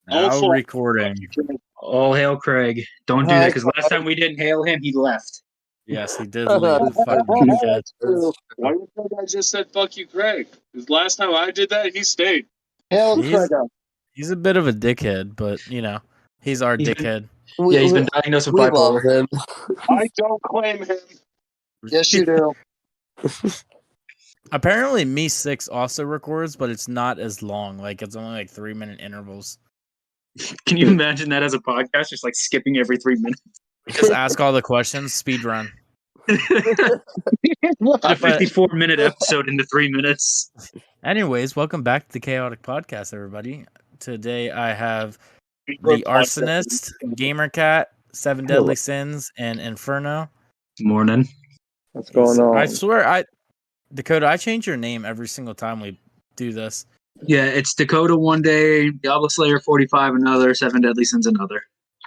Now recording. All hail Craig. Don't do that, because last time we didn't hail him, he left. Yes, he did leave. Fucking shit. Why do you think I just said fuck you, Craig? Because last time I did that, he stayed. Hail Craig. He's a bit of a dickhead, but, you know, he's our dickhead. He's been diagnosed with bipolar. Him. I don't claim him. Yes, you do. Apparently, Me6 also records, but it's not as long. Like, it's only like 3-minute intervals. Can you imagine that as a podcast? Just like skipping every 3 minutes. Just ask all the questions, speed run. A 54-minute episode into 3 minutes. Anyways, welcome back to the Kaotic Podcast, everybody. Today I have the Arsonist, Gamercat, Seven Deadly Sins, and Inferno. Morning. What's going on? I swear, Dakota, I change your name every single time we do this. Yeah, it's Dakota one day, Diablo Slayer 45 another, Seven Deadly Sins another.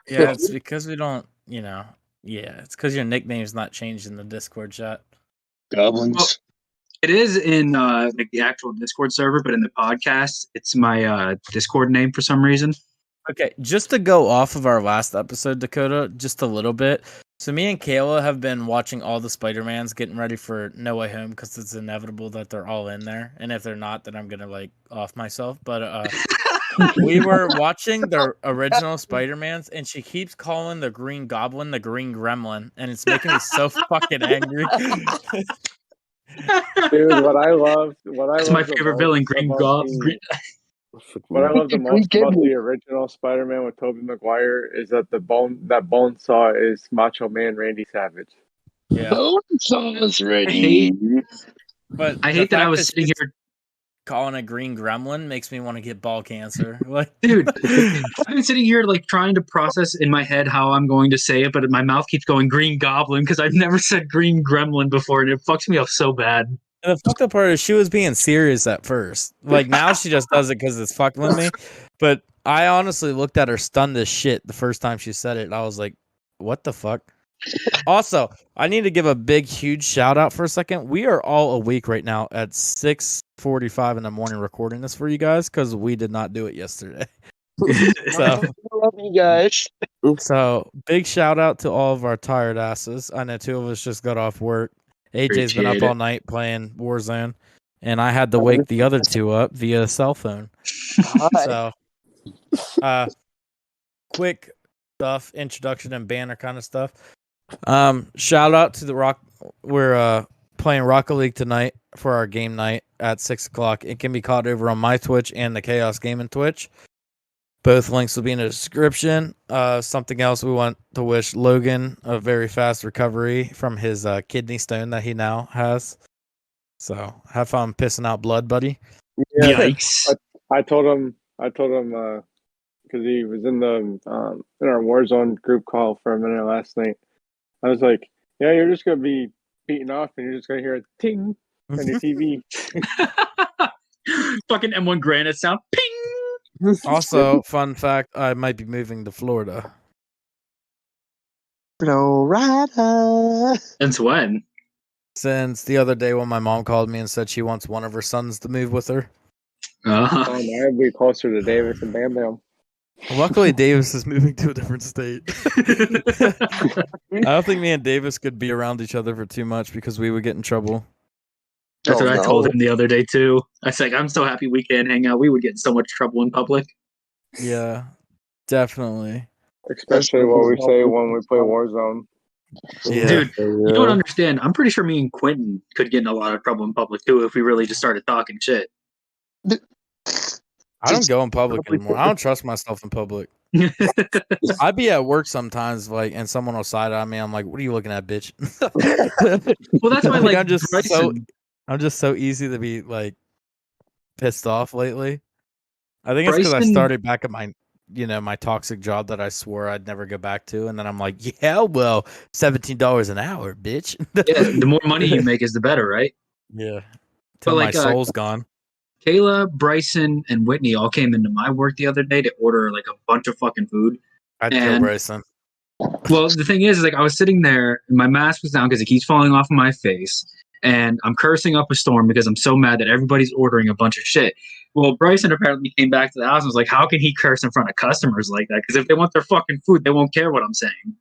Yeah, it's because we don't, it's because your nickname's not changed in the Discord chat. Goblins. Well, it is in like the actual Discord server, but in the podcast, it's my Discord name for some reason. Okay, just to go off of our last episode, Dakota, just a little bit. So me and Kayla have been watching all the Spider-Mans, getting ready for No Way Home, because it's inevitable that they're all in there. And if they're not, then I'm going to, off myself. But we were watching the original Spider-Mans, and she keeps calling the Green Goblin the Green Gremlin, and it's making me so fucking angry. Dude, what I love That's my favorite villain, Green Goblin. What I love the most about the original Spider-Man with Tobey Maguire is that that Bonesaw is Macho Man Randy Savage. Yeah, Bonesaw is ready. But I hate that I was sitting here calling a Green Gremlin makes me want to get ball cancer. Dude, I've been sitting here trying to process in my head how I'm going to say it, but my mouth keeps going Green Goblin because I've never said Green Gremlin before, and it fucks me up so bad. And the fucked up part is she was being serious at first. Now she just does it because it's fucking with me. But I honestly looked at her stunned as shit the first time she said it. And I was like, what the fuck? Also, I need to give a big, huge shout out for a second. We are all awake right now at 6:45 in the morning recording this for you guys because we did not do it yesterday. So, I love you guys. So big shout out to all of our tired asses. I know 2 of us just got off work. AJ's been up all night playing Warzone, and I had to wake the other 2 up via cell phone. So, quick stuff, introduction and banner kind of stuff. Shout out to the Rock. We're playing Rocket League tonight for our game night at 6:00. It can be caught over on my Twitch and the Chaos Gaming Twitch. Both links will be in the description. Something else, we want to wish Logan a very fast recovery from his kidney stone that he now has. So have fun pissing out blood, buddy. Yeah, Yikes. I told him because he was in the in our Warzone group call for a minute last night. I was like, yeah, you're just gonna be beaten off, and you're just gonna hear a ting on your TV. Fucking M1 Granite sound. Ping. Also, fun fact, I might be moving to Florida. Florida. Since when? Since the other day when my mom called me and said she wants one of her sons to move with her. I'd be closer to Davis and Bam Bam. Luckily, Davis is moving to a different state. I don't think me and Davis could be around each other for too much because we would get in trouble. That's what I told him the other day, too. I was like, I'm so happy we can't hang out. We would get in so much trouble in public. Yeah, definitely. Especially what we say when we play Warzone. Yeah. Dude, you don't understand. I'm pretty sure me and Quentin could get in a lot of trouble in public, too, if we really just started talking shit. I don't go in public anymore. I don't trust myself in public. I'd be at work sometimes, and someone will side eye me. I'm like, "What are you looking at, bitch?" Well, that's why, I'm just so easy to be pissed off lately. I think it's because I started back at my toxic job that I swore I'd never go back to, and then I'm like, yeah, well, $17 an hour, bitch. Yeah, the more money you make is the better, right? Yeah, till my soul's gone. Kayla, Bryson, and Whitney all came into my work the other day to order a bunch of fucking food. I'd kill Bryson. Well, the thing is I was sitting there and my mask was down because it keeps falling off of my face. and I'm cursing up a storm because I'm so mad that everybody's ordering a bunch of shit. Well, Bryson apparently came back to the house and was like, how can he curse in front of customers like that? Because if they want their fucking food, they won't care what I'm saying.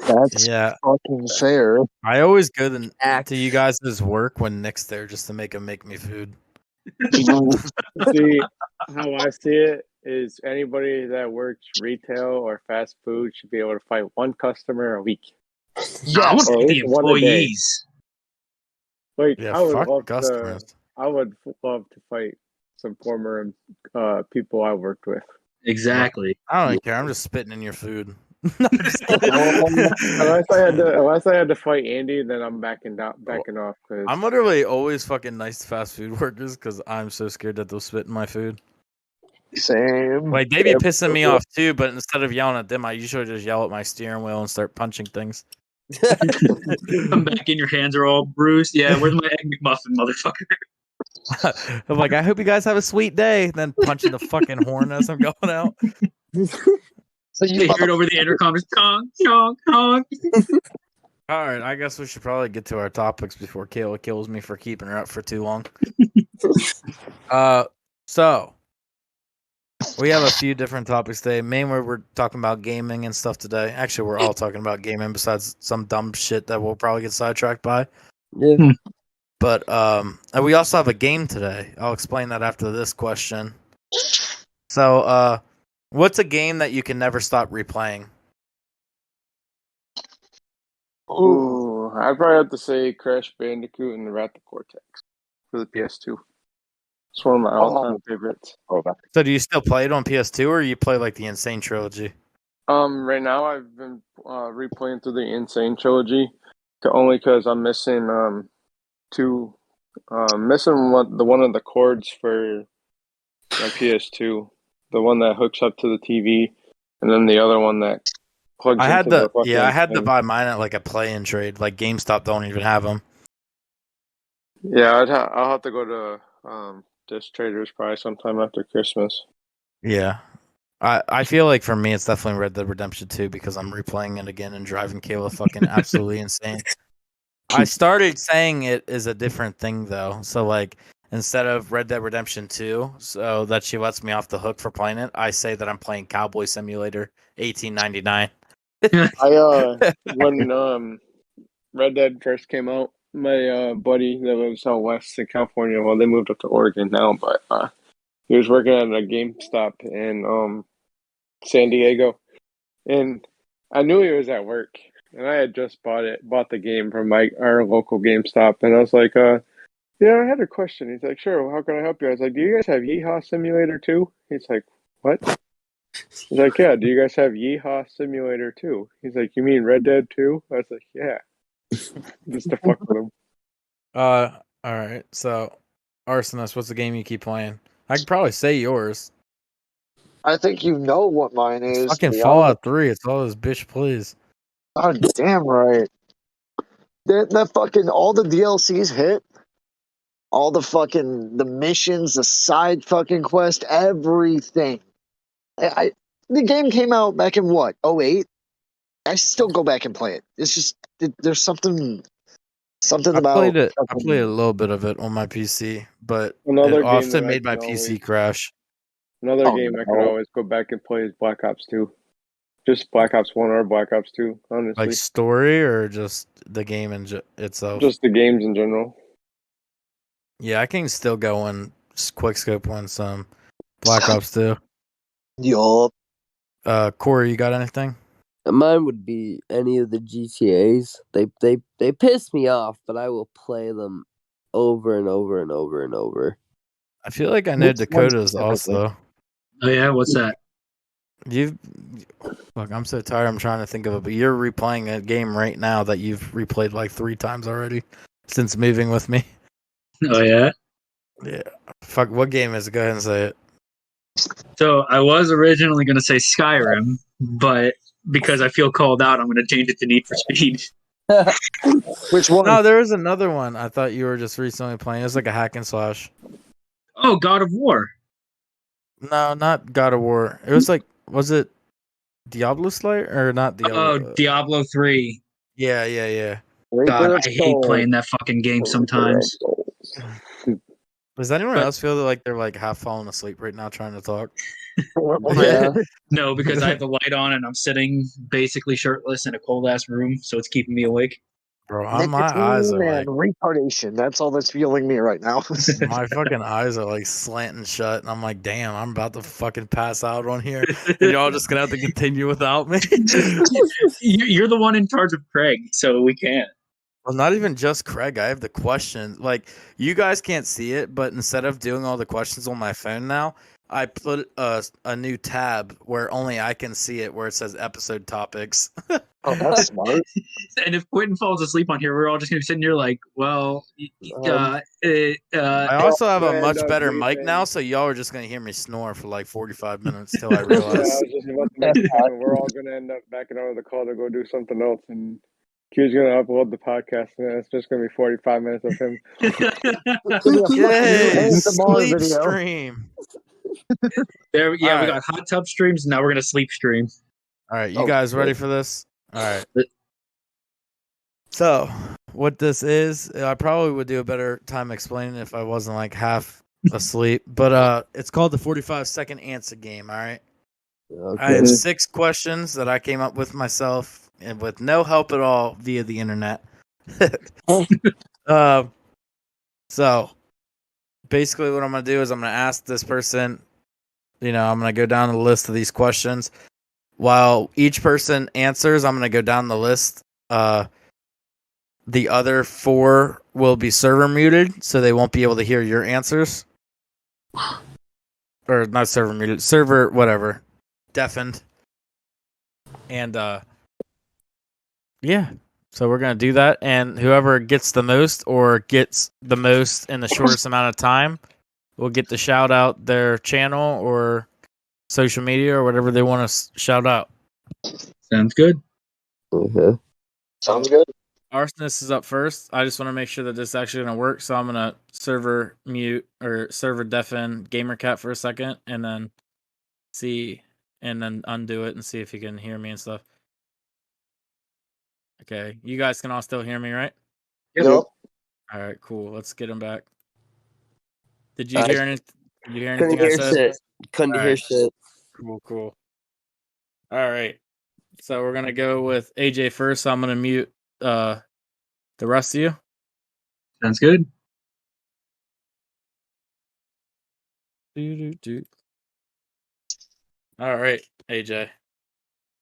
That's fucking fair. I always go to you guys' work when Nick's there just to make him make me food. See, how I see it is anybody that works retail or fast food should be able to fight one customer a week. Yeah, I want to or at be the least one a day. employees. Like, Yeah, I would fuck love customers. I would love to fight some former people I worked with. Exactly. I don't care. I'm just spitting in your food. No, I'm just kidding. unless I had to fight Andy, then I'm backing off. Cause I'm literally always fucking nice to fast food workers because I'm so scared that they'll spit in my food. Same. Like, they be pissing me off too, but instead of yelling at them, I usually just yell at my steering wheel and start punching things. Come back in, your hands are all bruised. Yeah, where's my egg McMuffin, motherfucker? I'm like, I hope you guys have a sweet day. Then punching the fucking horn as I'm going out. So You hear it over the intercom, just honk, honk, honk. All right, I guess we should probably get to our topics before Kayla kills me for keeping her up for too long. So we have a few different topics today. Mainly, we're talking about gaming and stuff today. Actually, we're all talking about gaming besides some dumb shit that we'll probably get sidetracked by. Yeah. But and we also have a game today. I'll explain that after this question. So, what's a game that you can never stop replaying? Ooh, I'd probably have to say Crash Bandicoot and the Wrath of Cortex for the PS2. It's one of my all-time favorites. So, do you still play it on PS2, or you play like the Insane Trilogy? Right now I've been replaying through the Insane Trilogy, only because I'm missing the one of the cords for my PS2, the one that hooks up to the TV, and then the other one that plugs I had into the fucking I had to thing. buy mine at like a play and trade. Like GameStop don't even have them. Yeah, I'll have to go to Disc Traders probably sometime after Christmas. Yeah. I feel like for me it's definitely Red Dead Redemption 2 because I'm replaying it again and driving Kayla fucking absolutely insane. I started saying it is a different thing though. So like instead of Red Dead Redemption 2, so that she lets me off the hook for playing it, I say that I'm playing Cowboy Simulator 1899. When Red Dead first came out, my buddy that lives out west in California, well, they moved up to Oregon now, but he was working at a GameStop in San Diego, and I knew he was at work, and I had just bought the game from our local GameStop, and I was like, yeah, I had a question. He's like, sure, how can I help you? I was like, do you guys have Yeehaw Simulator 2? He's like, what? He's like, yeah, do you guys have Yeehaw Simulator 2? He's like, you mean Red Dead 2? I was like, yeah. Just to fuck with him. All right. So, Arsonist, what's the game you keep playing? I could probably say yours. I think you know what mine is. It's fucking Fallout 3. It's all this bitch please. Oh, damn right. That fucking all the DLCs hit. All the missions, the side fucking quest, everything. The game came out back in what, 2008? I still go back and play it. It's just there's something about. I played a little bit of it on my PC, but Another it game often that I made my can PC always- crash. Another game I could always go back and play is Black Ops 2. Just Black Ops 1 or Black Ops 2, honestly. Like story or just the game itself? Just the games in general. Yeah, I can still go and quickscope on some Black Ops 2. Yup. Corey, you got anything? Mine would be any of the GTAs. They piss me off, but I will play them over and over and over and over. I feel like I know Which one Dakota's specifically? also. Oh yeah, what's that? Look, I'm so tired. I'm trying to think of it, but you're replaying a game right now that you've replayed like 3 times already since moving with me. Oh yeah. Yeah. Fuck, what game is it? Go ahead and say it. So I was originally going to say Skyrim, but because I feel called out, I'm going to change it to Need for Speed. Which one? No, there was another one. I thought you were just recently playing. It was like a hack and slash. Oh, God of War. No, not God of War. It was like, was it Diablo Slayer or not Diablo? Oh, Diablo 3. Yeah. God, Reaper I of hate Souls. playing that fucking game sometimes. Does anyone But- else feel that like they're like half falling asleep right now trying to talk? Yeah. No, because I have the light on and I'm sitting basically shirtless in a cold ass room, so it's keeping me awake. Bro, my eyes are Nicotine like and retardation. That's all that's fueling me right now. my fucking eyes are like slanting shut, and I'm like, damn, I'm about to fucking pass out on here, and y'all just gonna have to continue without me. You're the one in charge of Craig, so we can't. Well, not even just Craig. I have the questions. Like, you guys can't see it, but instead of doing all the questions on my phone now, I put a new tab where only I can see it, where it says episode topics. Oh, that's smart. And if Quentin falls asleep on here, we're all just gonna be sitting here like, well, I also have a gonna much end up better mic beeping. now, so y'all are just gonna hear me snore for like 45 minutes till I Yeah, I realize. was just about to make a comment. We're all gonna end up backing out of the call to go do something else, and Q's gonna upload the podcast, and it's just gonna be 45 minutes of him. Yay, ASMR sleep video. stream. we All got right. hot tub streams. Now we're gonna sleep stream. All right, you Oh, guys ready shit. for this? All right. So, what this is, I probably would do a better time explaining if I wasn't like half asleep. But it's called the 45-second answer game. All right. I have Okay. 6 questions that I came up with myself and with no help at all via the internet. So basically, what I'm gonna do is I'm gonna ask this person. I'm gonna go down the list of these questions. While each person answers, I'm gonna go down the list. The other 4 will be server muted, so they won't be able to hear your answers. Or not server muted, server whatever, deafened. And yeah, so we're gonna do that, and whoever gets the most or gets the most in the shortest amount of time will get to shout out their channel or social media or whatever they want to shout out. Sounds good. Okay. Sounds good. Arsonist is up first. I just want to make sure that this is actually going to work, so I'm going to server mute or server deafen GamerCat for a second, and then undo it and see if you can hear me and stuff. Okay, you guys can all still hear me, right? Yep. All right, cool. Let's get him back. Did you hear anything? Did you hear Couldn't anything I hear said? shit. Couldn't All hear right. shit. Cool. All right. So we're gonna go with AJ first. So I'm gonna mute the rest of you. Sounds good. All right, AJ.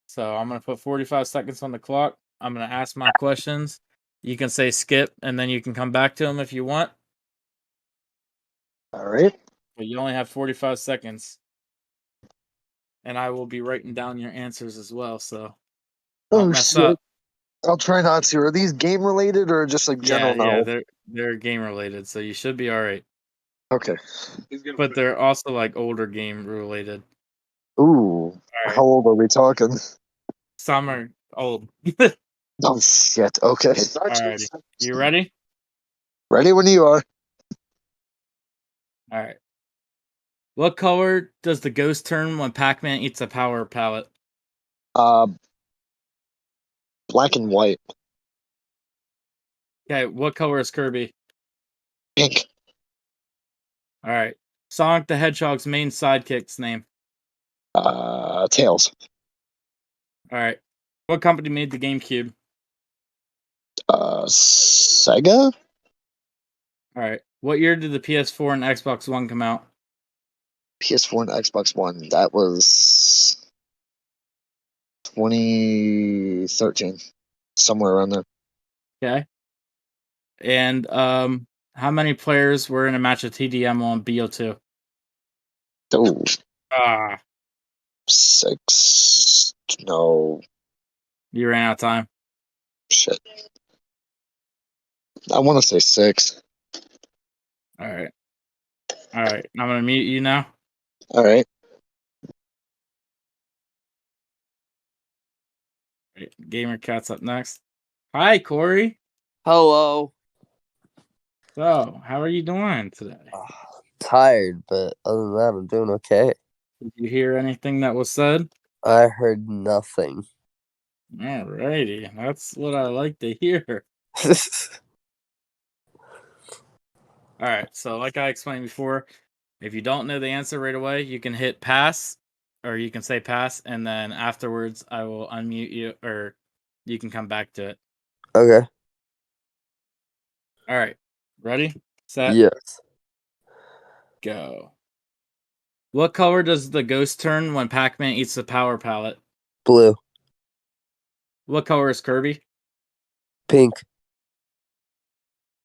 So I'm gonna put 45 seconds on the clock. I'm gonna ask my questions. You can say skip, and then you can come back to them if you want. All right. But you only have 45 seconds. And I will be writing down your answers as well, so don't Oh mess shit. up. I'll try not to. Are these game related or just like general knowledge? they're game related, so you should be all right. Okay. But they're also like older game related. Ooh. right. How old are we talking? Some are old. Oh shit. Okay. Alrighty. You ready? Ready when you are. All right. What color does the ghost turn when Pac-Man eats a power pellet? Black and white. Okay, what color is Kirby? Pink. All right. Sonic the Hedgehog's main sidekick's name. Tails. All right. What company made the GameCube? Sega. All right. What year did the PS4 and Xbox One come out? PS4 and Xbox One. That was 2013. Somewhere around there. Okay. And how many players were in a match of TDM on BO2? Oh, Ah, 6. No. you ran out of time. Shit. I want to say 6. All right. I'm gonna mute you now. All right. Gamer Cat's up next. Hi, Corey. Hello. So, how are you doing today? Tired, but other than that, I'm doing okay. Did you hear anything that was said? I heard nothing. Alrighty, that's what I like to hear. All right. So, like I explained before, if you don't know the answer right away, you can hit pass, or you can say pass, and then afterwards I will unmute you, or you can come back to it. Okay. All right. Ready? Set. Yes. Go. What color does the ghost turn when Pac-Man eats the power pallet? Blue. What color is Kirby? Pink.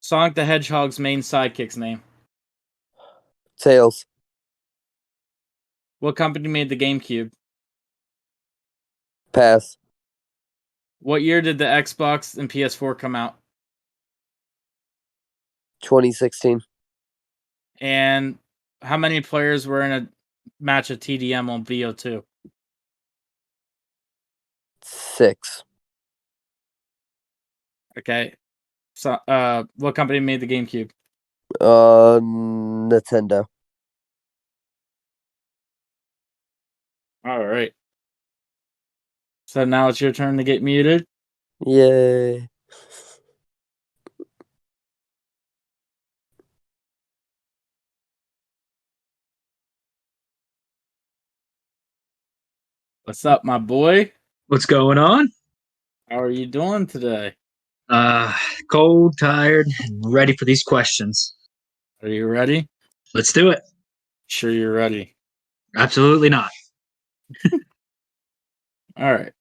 Sonic the Hedgehog's main sidekick's name? Tails. What company made the GameCube? Pass. What year did the Xbox and PS4 come out? 2016. And how many players were in a match of TDM on VO2? 6. Okay. So, what company made the GameCube? Nintendo. All right. So now it's your turn to get muted. Yay. What's up, my boy? What's going on? How are you doing today? Cold, tired, and ready for these questions. Are you ready? Let's do it. Sure, you're ready. Absolutely not. All right.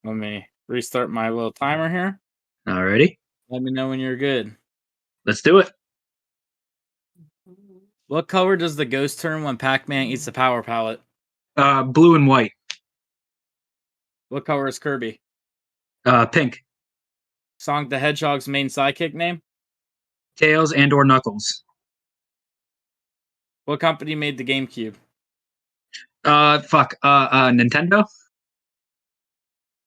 Let me restart my little timer here. Alrighty. Let me know when you're good. Let's do it. What color does the ghost turn when Pac-Man eats the power pallet? Blue and white. What color is Kirby? Pink. Sonic the Hedgehog's main sidekick name? Tails and or Knuckles. What company made the GameCube? Nintendo.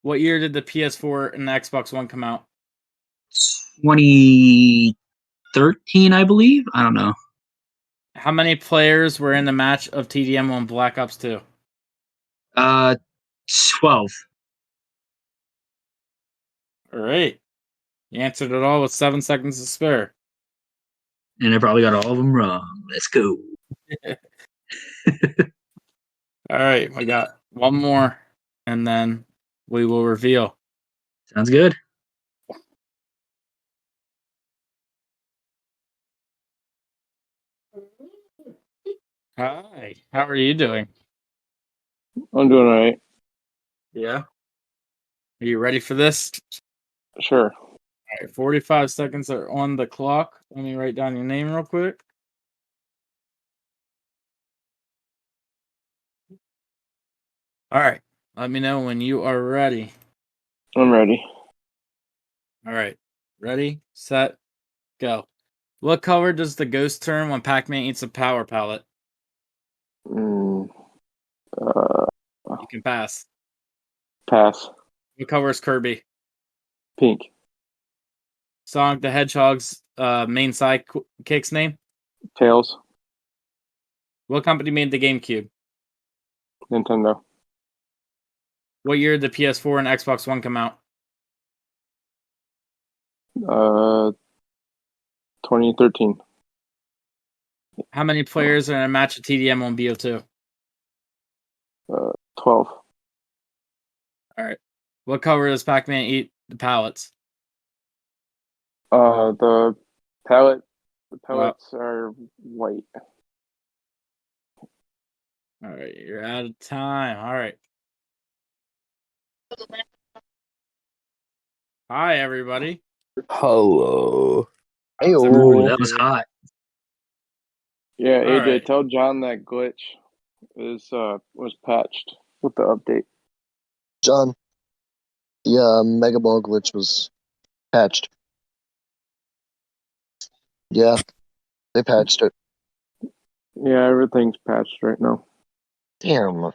What year did the PS4 and the Xbox One come out? 2013, I believe. I don't know. How many players were in the match of TDM on Black Ops 2? 12. All right. You answered it all with 7 seconds to spare. And I probably got all of them wrong. Let's go. All right. I got one more, and then we will reveal. Sounds good. Hi. How are you doing? I'm doing all right. Yeah. Are you ready for this? Sure. All right. 45 seconds are on the clock. Let me write down your name real quick. All right. Let me know when you are ready. I'm ready. All right. Ready, set, go. What color does the ghost turn when Pac-Man eats a power pallet? Mm, You can pass. pass. What color is Kirby? Pink. Sonic the Hedgehog's main sidekick's name? Tails. What company made the GameCube? Nintendo. What year did the PS4 and Xbox One come out? 2013. How many players are in a match of TDM on BO2? 12. All right. What color does Pac-Man eat the pallets? The pellets are white. All right. You're out of time. All right. Hi, everybody. Hello. Hey, Ooh, that was hot. Yeah, All AJ, right. tell John that glitch was patched with the update. John. The Mega Ball glitch was patched. Yeah, they patched it. Yeah, everything's patched right now. Damn, All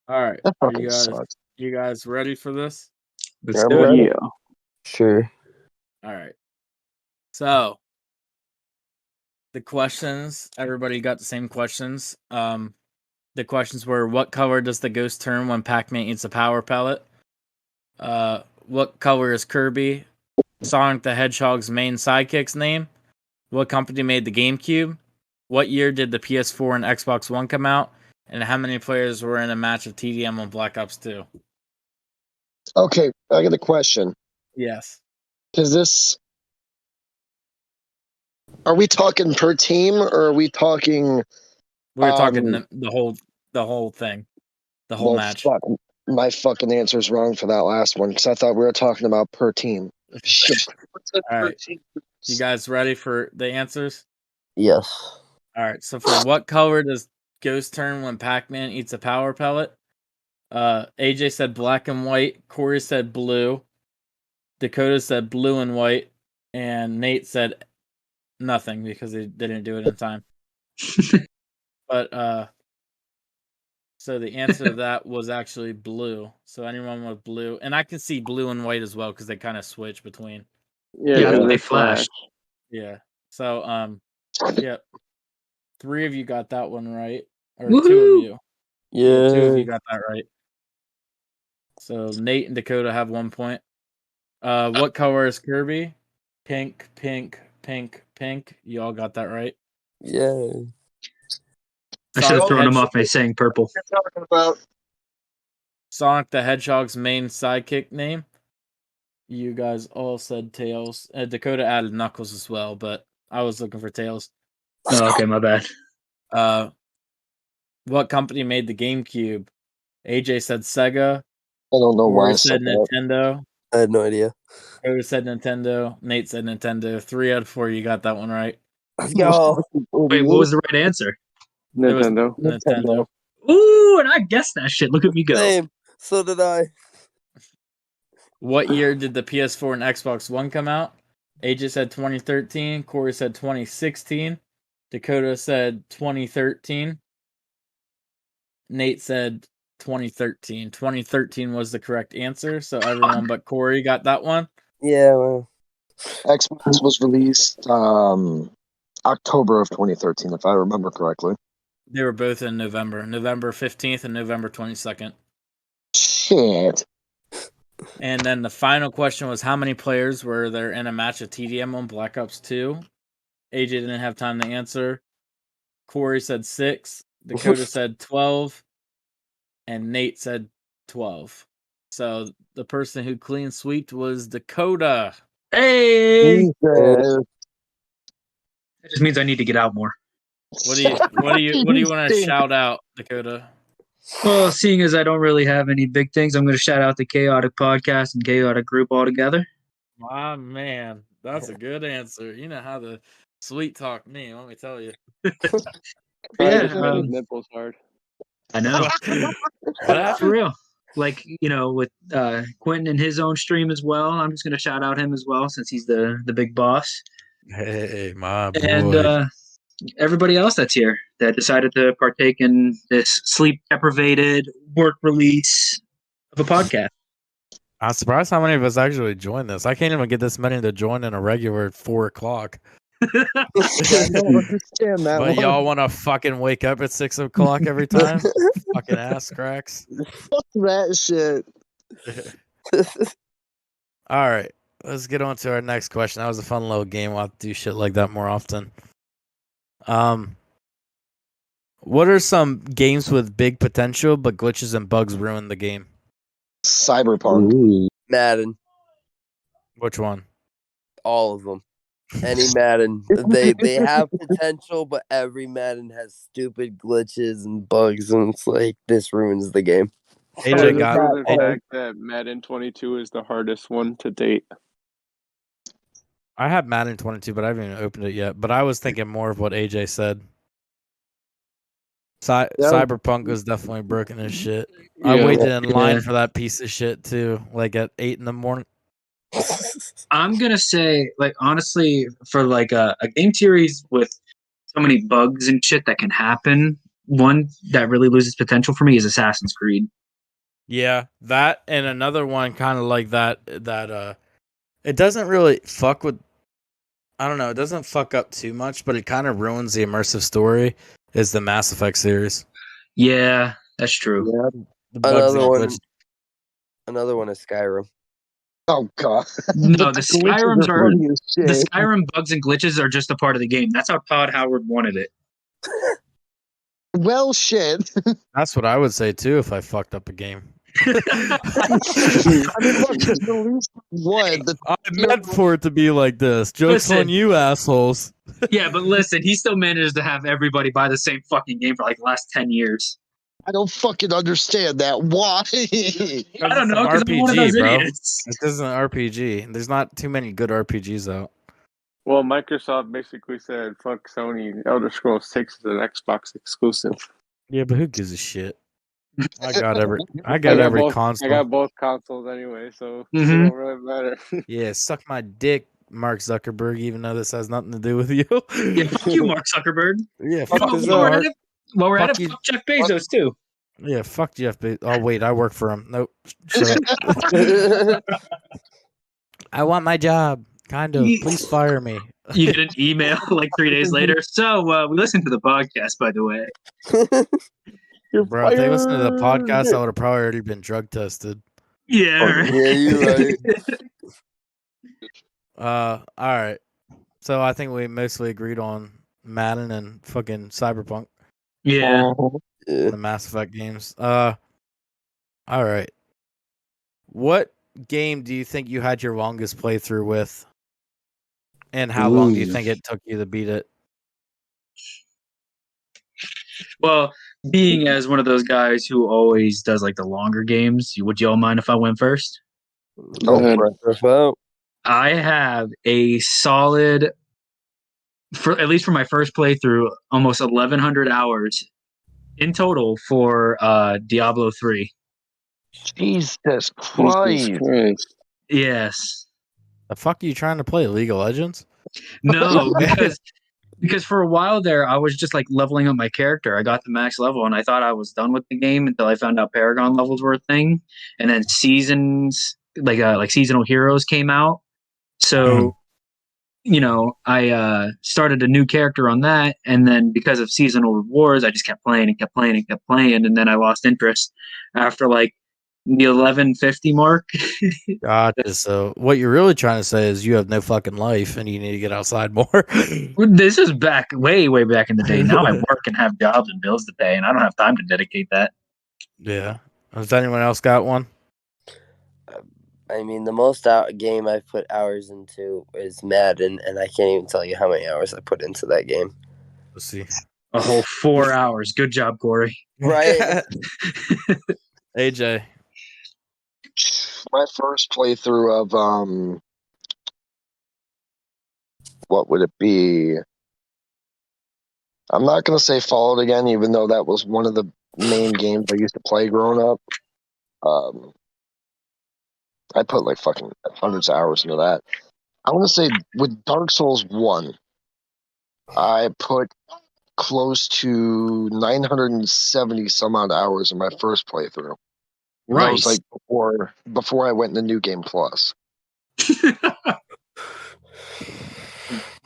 right. that Are fucking sucks. you guys ready for this? Let's Yeah, do I'm it. ready. Yeah. Sure. All right. So the questions, everybody got the same questions. The questions were, what color does the ghost turn when Pac-Man eats a power pellet? what color is Kirby? Sonic the Hedgehog's main sidekick's name? What company made the GameCube? What year did the PS4 and Xbox One come out? And how many players were in a match of TDM on Black Ops 2? Okay, I got a question. Yes. Is this? Are we talking per team, or are we talking? We're talking the whole thing, the whole match. Fuck, my fucking answer is wrong for that last one because I thought we were talking about per team. Shit. All right, you guys ready for the answers? Yes. All right. So for what color does Ghost turn when Pac-Man eats a power pellet? AJ said black and white. Corey said blue. Dakota said blue and white, and Nate said nothing because they didn't do it in time. But so the answer to that was actually blue. So anyone with blue, and I can see blue and white as well because they kind of switch between. Yeah, they flash. Yeah. So yeah, 3 of you got that one right, or Woohoo! 2 of you. Yeah. 2 of you got that right. So Nate and Dakota have 1 point. What color is Kirby? Pink, pink, pink, pink. You all got that right. Yeah. I should have thrown him off by saying purple. What you're talking about? Sonic the Hedgehog's main sidekick name. You guys all said Tails. Dakota added Knuckles as well, but I was looking for Tails. Oh, okay, my bad. What company made the GameCube? AJ said Sega. I don't know why Corey I said said that. Nintendo. I had no idea. Dakota said Nintendo. Nate said Nintendo. 3 out of 4, you got that one right. Let's go. Wait, what was the right answer? Nintendo. Nintendo. Ooh, and I guessed that shit. Look at me go. Same. So did I. What year did the PS4 and Xbox One come out? AJ said 2013. Corey said 2016. Dakota said 2013. Nate said 2013. 2013 was the correct answer, so everyone but Corey got that one. Yeah, well. Xbox was released October of 2013, if I remember correctly. They were both in November. November 15th and November 22nd. Shit. And then the final question was, how many players were there in a match of TDM on Black Ops 2? AJ didn't have time to answer. Corey said 6. Dakota said 12. And Nate said 12. So the person who clean sweeped was Dakota. Hey! Jesus. That just means I need to get out more. What do you want to shout out, Dakota? Well, seeing as I don't really have any big things, I'm going to shout out the Kaotic Podcast and Kaotic Group all together. My man, that's a good answer. You know how to sweet talk me, let me tell you. Yeah, Nipples hard. I know. For real. Like, you know, with Quentin and his own stream as well. I'm just going to shout out him as well since he's the big boss. Hey, my boy. And everybody else that's here that decided to partake in this sleep deprivated work release of a podcast. I'm surprised how many of us actually joined this. I can't even get this many to join in a regular 4 o'clock. I don't understand that But one. y'all want to fucking wake up at 6 o'clock every time? Fucking ass cracks. Fuck that shit. All right, let's get on to our next question. That was a fun little game. We'll have to do shit like that more often. What are some games with big potential but glitches and bugs ruin the game? Cyberpunk. Ooh. Madden. Which one? All of them. Any Madden. They have potential, but every Madden has stupid glitches and bugs, and it's like, this ruins the game. AJ got the fact that Madden 22 is the hardest one to date. I have Madden 22, but I haven't even opened it yet. But I was thinking more of what AJ said. Cyberpunk was definitely broken as shit. I waited in line for that piece of shit too, like at 8 in the morning. I'm going to say, like, honestly, for like a game series with so many bugs and shit that can happen, one that really loses potential for me is Assassin's Creed. Yeah, that and another one kind of like that it doesn't really fuck with, I don't know, it doesn't fuck up too much, but it kind of ruins the immersive story, is the Mass Effect series. Yeah, that's true. Yeah. The bugs and glitches. Another one is Skyrim. Oh god. No, the Skyrims are funny as the shit. Skyrim bugs and glitches are just a part of the game. That's how Todd Howard wanted it. Well, shit. That's what I would say too if I fucked up a game. I mean, look, at least one. I meant for it to be like this. Joke's Listen. on you, assholes. Yeah, but listen, he still managed to have everybody buy the same fucking game for like the last 10 years. I don't fucking understand that. Why? I don't know, because I'm one of those idiots. This isn't an RPG. There's not too many good RPGs out. Well, Microsoft basically said, "Fuck Sony. Elder Scrolls 6 is an Xbox exclusive." Yeah, but who gives a shit? I got every both, console. I got both consoles anyway, so Mhm. it don't really matter. Yeah, suck my dick, Mark Zuckerberg. Even though this has nothing to do with you. Yeah, fuck you, Mark Zuckerberg. Yeah, Fuck fuck this you, up. Mark. While we're at Fuck it, you. fuck Jeff Bezos too. Yeah, fuck Jeff Bezos. Oh wait, I work for him. Nope. Shut up. I want my job. Kind of. Please fire me. You get an email like 3 days later. So we listened to the podcast, by the way. You're Bro, if they listened to the fired. podcast, I would have probably already been drug tested. Yeah. right. Yeah, you're right. All right. So I think we mostly agreed on Madden and fucking Cyberpunk, Yeah. Yeah. the Mass Effect games. All right. What game do you think you had your longest playthrough with? And how long do you Ooh. think it took you to beat it? Well, being as one of those guys who always does like the longer games, would y'all mind if I went first? Go ahead. Well, I have a solid, for at least for my first playthrough, almost 1,100 hours in total for Diablo 3. Jesus Jesus Christ. Christ. Yes. The fuck are you trying to play? League of Legends? No, because for a while there, I was just like leveling up my character. I got the max level, and I thought I was done with the game until I found out Paragon levels were a thing, and then seasons like seasonal heroes came out. So, I started a new character on that, and then because of seasonal rewards, I just kept playing and kept playing and kept playing, and then I lost interest after like the 1150 mark. Gotcha. So what you're really trying to say is you have no fucking life and you need to get outside more. This is back way back in the day. Now I work and have jobs and bills to pay, and I don't have time to dedicate that. Yeah. Has anyone else got one? I mean, the most game I've put hours into is Madden, and I can't even tell you how many hours I put into that game. Let's see. A whole 4 hours. Good job, Corey. Right? AJ. My first playthrough of what would it be? I'm not gonna say Fallout again, even though that was one of the main games I used to play growing up. I put like fucking hundreds of hours into that. I want to say with Dark Souls 1, I put close to 970 some odd hours in my first playthrough. That was like before I went into New Game Plus.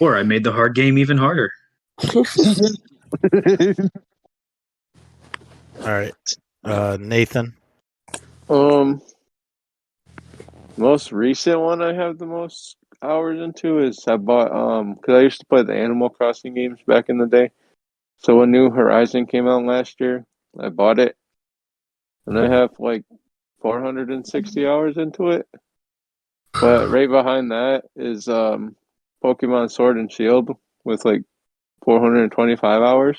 Or I made the hard game even harder. All right. Nathan. Most recent one I have the most hours into is I bought because I used to play the Animal Crossing games back in the day. So when New Horizon came out last year, I bought it, and I have like 460 hours into it. But right behind that is Pokemon Sword and Shield with like 425 hours.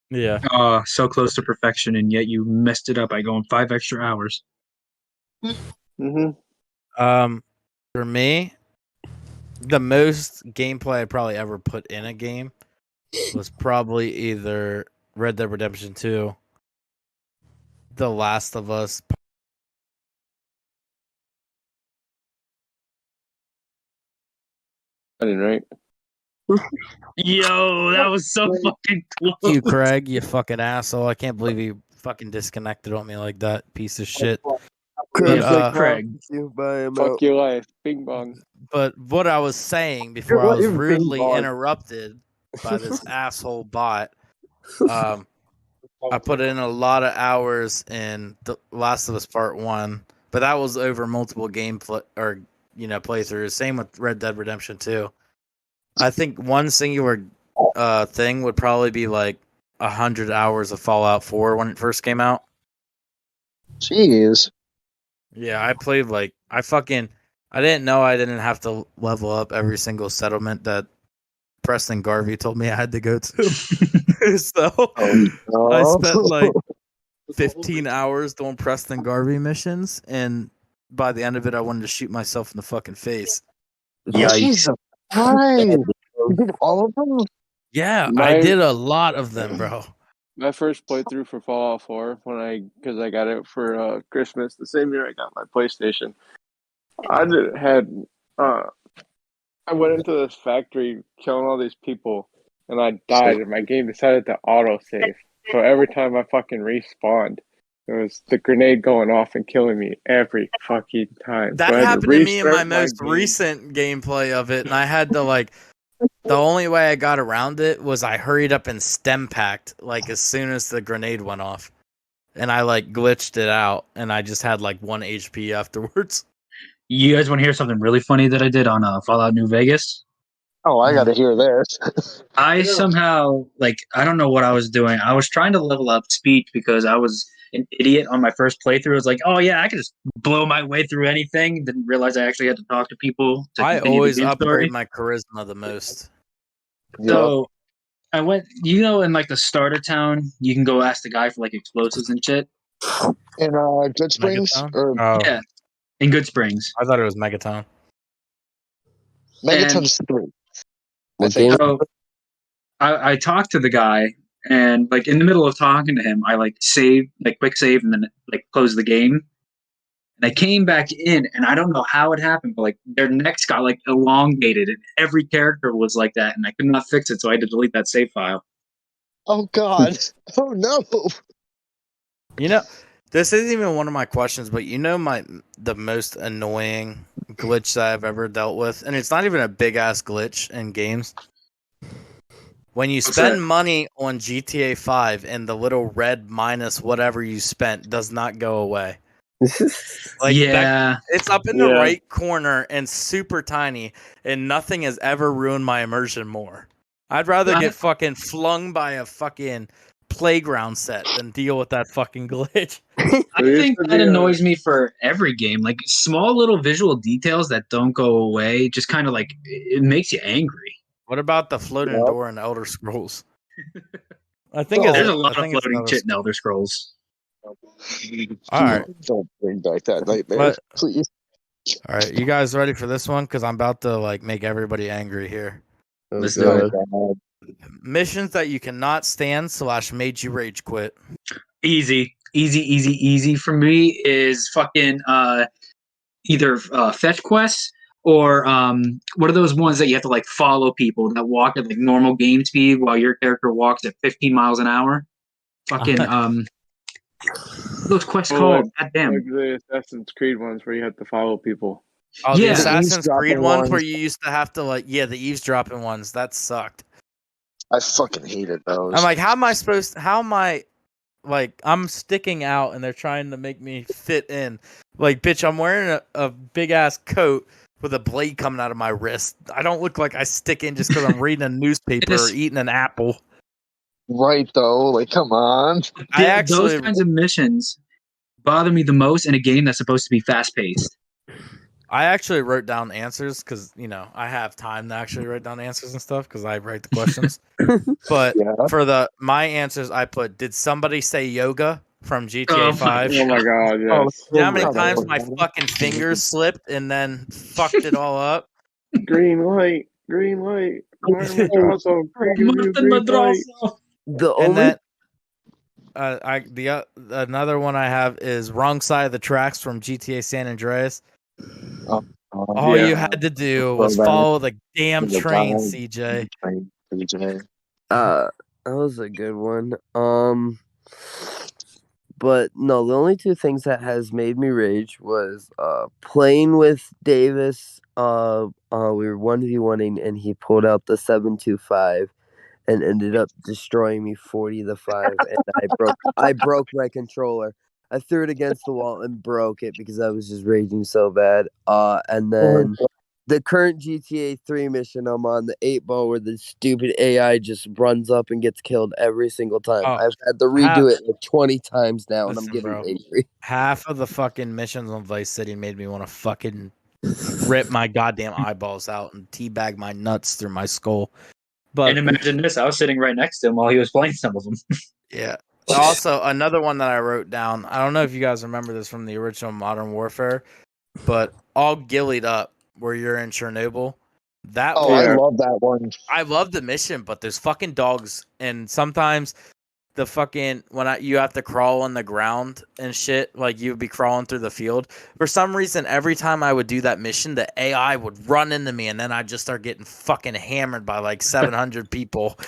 Yeah. Oh, so close to perfection, and yet you messed it up by going 5 extra hours. Mm-hmm. For me, the most gameplay I probably ever put in a game was probably either Red Dead Redemption 2, The Last of Us. Right? Yo, that was so fucking close. You, Craig, you fucking asshole. I can't believe you fucking disconnected on me like that, piece of shit. Craig, Craig. Fuck your life, Bing Bong. But what I was saying before I was You're rudely bing-bong. interrupted by this asshole bot, I put in a lot of hours in The Last of Us Part 1, but that was over multiple playthroughs. Same with Red Dead Redemption 2. I think one singular thing would probably be like 100 hours of Fallout 4 when it first came out. Jeez. Yeah, I played I didn't know I didn't have to level up every single settlement that Preston Garvey told me I had to go to. So I spent like 15 hours doing Preston Garvey missions, and by the end of it, I wanted to shoot myself in the fucking face. Jesus Christ. You did all of them? Yeah, I did a lot of them, bro. My first playthrough for Fallout 4, because I got it for Christmas the same year I got my PlayStation. I went into this factory killing all these people, and I died, and my game decided to autosave. So every time I fucking respawned, it was the grenade going off and killing me every fucking time. That so happened to me in my most recent gameplay of it, and I had to the only way I got around it was I hurried up and stem packed as soon as the grenade went off, and I glitched it out, and I just had 1 HP afterwards. You guys want to hear something really funny that I did on Fallout New Vegas? Oh, I got to hear this. I somehow, I don't know what I was doing. I was trying to level up speech because I was an idiot on my first playthrough. I was like, oh, yeah, I can just blow my way through anything. Didn't realize I actually had to talk to people. I always upgrade my charisma the most. So I went, in the starter town, you can go ask the guy for explosives and shit. In Good Springs? Yeah, in Good Springs. I thought it was Megaton. Megaton's 3. So I talked to the guy, and in the middle of talking to him, I saved, quick save, and then closed the game. And I came back in, and I don't know how it happened, but their necks got elongated, and every character was like that, and I could not fix it, so I had to delete that save file. Oh God! Oh no! This isn't even one of my questions, but the most annoying glitch that I've ever dealt with, and it's not even a big ass glitch in games. When you spend money on GTA 5 and the little red minus whatever you spent does not go away. It's up in the right corner and super tiny, and nothing has ever ruined my immersion more. I'd rather get fucking flung by a fucking playground set than deal with that fucking glitch. I think that annoys me for every game. Small little visual details that don't go away, just kind of it makes you angry. What about the floating door in Elder Scrolls? I think there's a lot of floating shit in Elder Scrolls. All right. Don't bring back that nightmare, please. All right, you guys ready for this one? Because I'm about to make everybody angry here. Let's do it. Missions that you cannot stand / made you rage quit. Easy for me is fucking either fetch quests or what are those ones that you have to follow people that walk at normal game speed while your character walks at 15 miles an hour? Fucking those quests called? Goddamn. The Assassin's Creed ones where you have to follow people. Oh, the Assassin's Creed ones where you used to have to the eavesdropping ones. That sucked. I fucking hated those. I'm I'm sticking out and they're trying to make me fit in. Bitch, I'm wearing a big ass coat with a blade coming out of my wrist. I don't look like I stick in just because I'm reading a newspaper or eating an apple. Right, though. Come on. Those kinds of missions bother me the most in a game that's supposed to be fast paced. I actually wrote down answers because, I have time to actually write down answers and stuff because I write the questions. But for my answers, I put, did somebody say yoga from GTA 5? Oh my God, yes. You know how many times my fucking fingers slipped and then fucked it all up? Green light. Another one I have is wrong side of the tracks from GTA San Andreas. All you had to do was follow the damn train, CJ. That was a good one. But no, the only two things that has made me rage was playing with Davis. We were 1v1ing and he pulled out the 725 and ended up destroying me 40-5, and I broke my controller. I threw it against the wall and broke it because I was just raging so bad. And then the current GTA 3 mission I'm on, the 8-ball, where the stupid AI just runs up and gets killed every single time. Oh, I've had to redo it like 20 times now, and I'm Listen, getting bro. angry. Half of the fucking missions on Vice City made me want to fucking rip my goddamn eyeballs out and teabag my nuts through my skull. But And imagine this: I was sitting right next to him while he was playing some of them. yeah. Also, another one that I wrote down. I don't know if you guys remember this from the original Modern Warfare, but all gillied up where you're in Chernobyl. That Oh, one, I love that one. I love the mission, but there's fucking dogs, and sometimes the fucking you have to crawl on the ground and shit, like you'd be crawling through the field. For some reason, every time I would do that mission, the AI would run into me, and then I'd just start getting fucking hammered by like 700 people.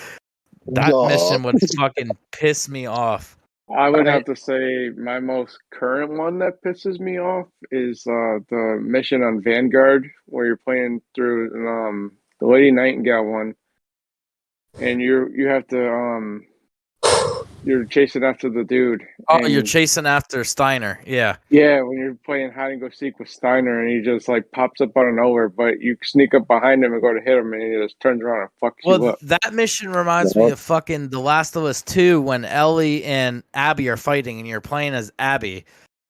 That mission would fucking piss me off. I would have to say my most current one that pisses me off is the mission on Vanguard where you're playing through the Lady Nightingale one, and you have to you're chasing after the dude. Oh, you're chasing after Steiner. Yeah. Yeah, when you're playing hide and go seek with Steiner, and he just like pops up out of nowhere, but you sneak up behind him and go to hit him, and he just turns around and fucks you Well, up. that mission reminds me of fucking The Last of Us 2 when Ellie and Abby are fighting, and you're playing as Abby,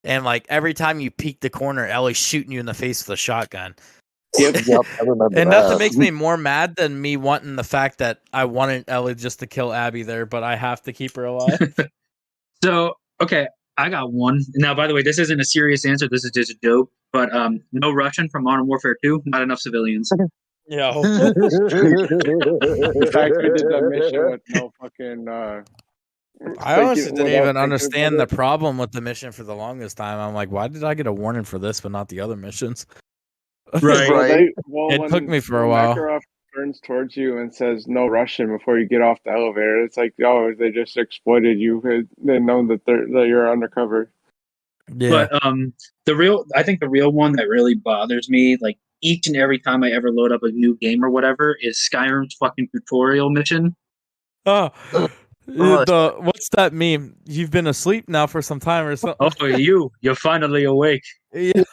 and like every time you peek the corner, Ellie's shooting you in the face with a shotgun. Yep, I remember And that. nothing makes me more mad than me wanting the fact that I wanted Ellie just to kill Abby there, but I have to keep her alive. So, okay, I got one. Now, by the way, this isn't a serious answer. This is just a joke. But no Russian from Modern Warfare 2. Not enough civilians. Yeah. The fact we did that mission with no fucking. I honestly didn't even understand the problem with the mission for the longest time. I'm like, why did I get a warning for this but not the other missions? Right. It took me for a while. Makarov turns towards you and says "no Russian" before you get off the elevator. It's like, oh, they just exploited you. They know that you're undercover. Yeah. But I think the real one that really bothers me, like each and every time I ever load up a new game or whatever, is Skyrim's fucking tutorial mission. Oh, what's that meme? You've been asleep now for some time or something. Oh, you're finally awake. Yeah,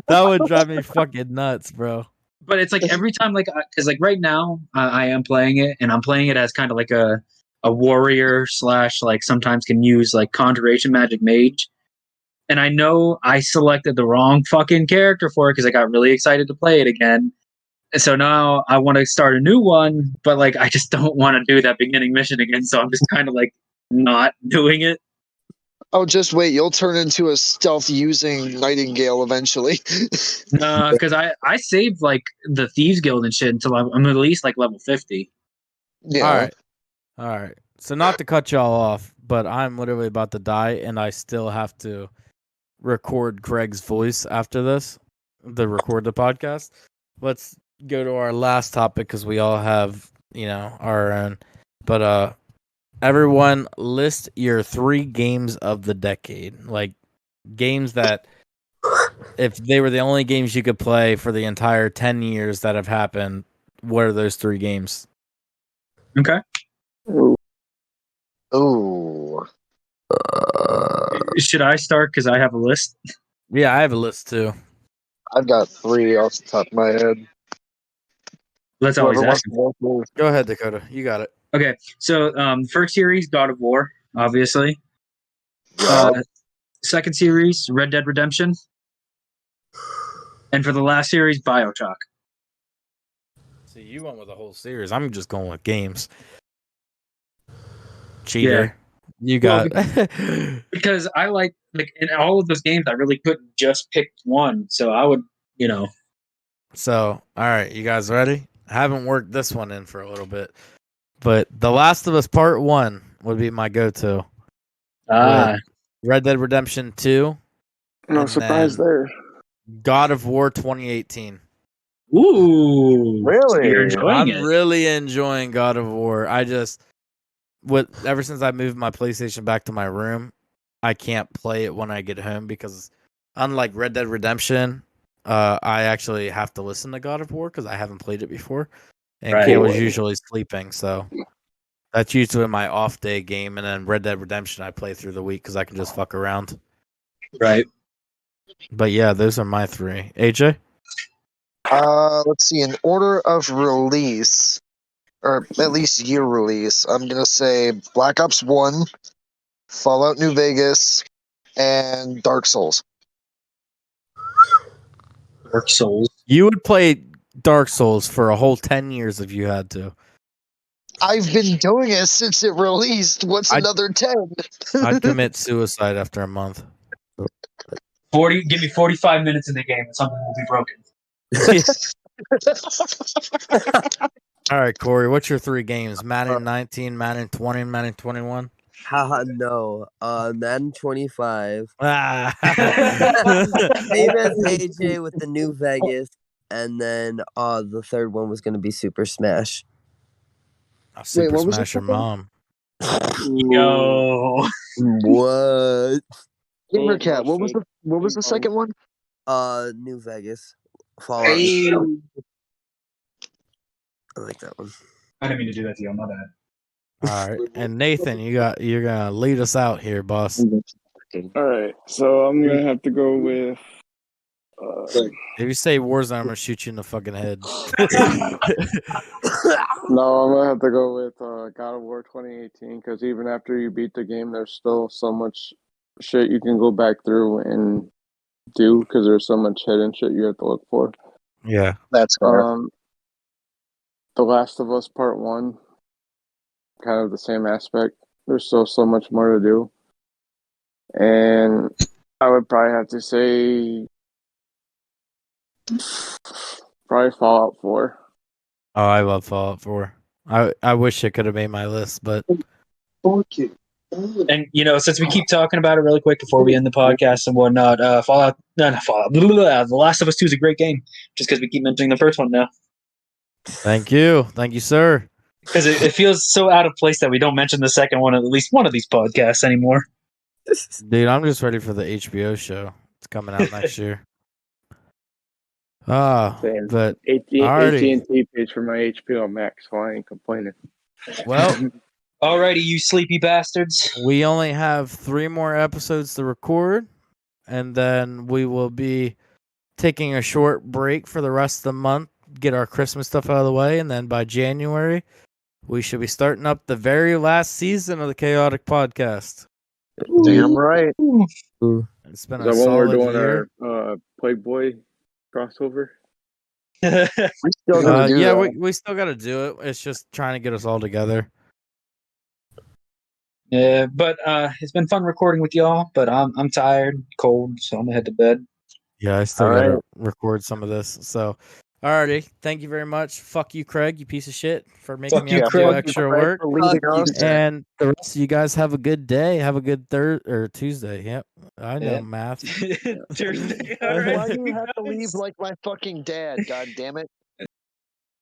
that would drive me fucking nuts, bro. But it's like every time, like, because like right now I am playing it, and I'm playing it as kind of like a warrior / like sometimes can use like conjuration magic mage. And I know I selected the wrong fucking character for it because I got really excited to play it again. And so now I want to start a new one, but like I just don't want to do that beginning mission again. So I'm just kind of like not doing it. Oh, just wait. You'll turn into a stealth using Nightingale eventually. No, because I saved like the Thieves Guild and shit until I'm at least like level 50. Yeah. All right. So not to cut y'all off, but I'm literally about to die, and I still have to record Craig's voice after this, record the podcast. Let's go to our last topic because we all have, our own. But everyone list your 3 games of the decade, like games that if they were the only games you could play for the entire 10 years that have happened, what are those 3 games? Okay. Ooh. Should I start because I have a list? Yeah, I have a list too. I've got 3 off the top of my head. Let's always Whoever ask. wants to go first. Go ahead, Dakota. You got it. Okay, so first series, God of War, obviously. Yeah. Second series, Red Dead Redemption. And for the last series, BioShock. See, you went with a whole series. I'm just going with games. Cheater. Yeah. You got it. Because I like in all of those games, I really couldn't just pick one. So I would, So, all right, you guys ready? I haven't worked this one in for a little bit. But The Last of Us Part 1 would be my go-to. Red Dead Redemption 2. No surprise there. God of War 2018. Ooh. Really? You're enjoying it. I'm really enjoying God of War. Ever since I moved my PlayStation back to my room, I can't play it when I get home because unlike Red Dead Redemption, I actually have to listen to God of War because I haven't played it before. And Right. Kayla's usually sleeping, so That's usually my off day game, and then Red Dead Redemption I play through the week because I can just fuck around. Right. But yeah, those are my 3. AJ? Let's see. In order of release, or at least year release, I'm gonna say Black Ops 1, Fallout New Vegas, and Dark Souls. Dark Souls. You would play Dark Souls for a whole 10 years if you had to. I've been doing it since it released. What's another 10? I'd commit suicide after a month. 40. Give me 45 minutes in the game, and something will be broken. All right, Corey, what's your 3 games? Madden 19, Madden 20, Madden 21? Haha, no. Madden 25. Ah. Same as AJ with the New Vegas. And then the third one was going to be Super Smash. I'll Super what was Smash your the second mom. Yo. What? Gamercat, what was the second one? New Vegas. Fallout. Hey. I like that one. I didn't mean to do that to you. My bad. All right, and Nathan, you're gonna lead us out here, boss. All right, so I'm gonna have to go with. If you say Warzone, I'm gonna shoot you in the fucking head. No, I'm gonna have to go with God of War 2018 because even after you beat the game, there's still so much shit you can go back through and do because there's so much hidden shit you have to look for. Yeah, That's fair. The Last of Us Part 1, kind of the same aspect. There's still so much more to do. And I would probably have to say probably Fallout 4. Oh, I love Fallout 4. I wish it could have made my list, but And since we keep talking about it really quick before we end the podcast and whatnot, Fallout, not Fallout, The Last of Us 2 is a great game. Just because we keep mentioning the first one now, thank you, sir. because it feels so out of place that we don't mention the second one at least one of these podcasts anymore. Dude, I'm just ready for the HBO show. It's coming out next year. Same. But AT&T pays for my HBO Max, so I ain't complaining. well, Alrighty, you sleepy bastards. we only have 3 more episodes to record, and then we will be taking a short break for the rest of the month, get our Christmas stuff out of the way, and then by January, we should be starting up the very last season of the Chaotic Podcast. Damn right. It's been Is a that when we're solid doing year. our Playboy crossover? We still gonna do yeah, that. we still got to do it. It's just trying to get us all together. Yeah, but it's been fun recording with y'all. But I'm tired, cold, so I'm gonna head to bed. Yeah, I still All got to right. record some of this. So, alrighty. Thank you very much. Fuck you, Craig, you piece of shit, for making Fuck me you, have to do Craig. extra Craig, work. for leading Fuck us. you. And the rest of you guys have a good day. Have a good Tuesday. Yep. I know Yeah. math. Thursday. Why Alright. do you have to leave like my fucking dad? God damn it.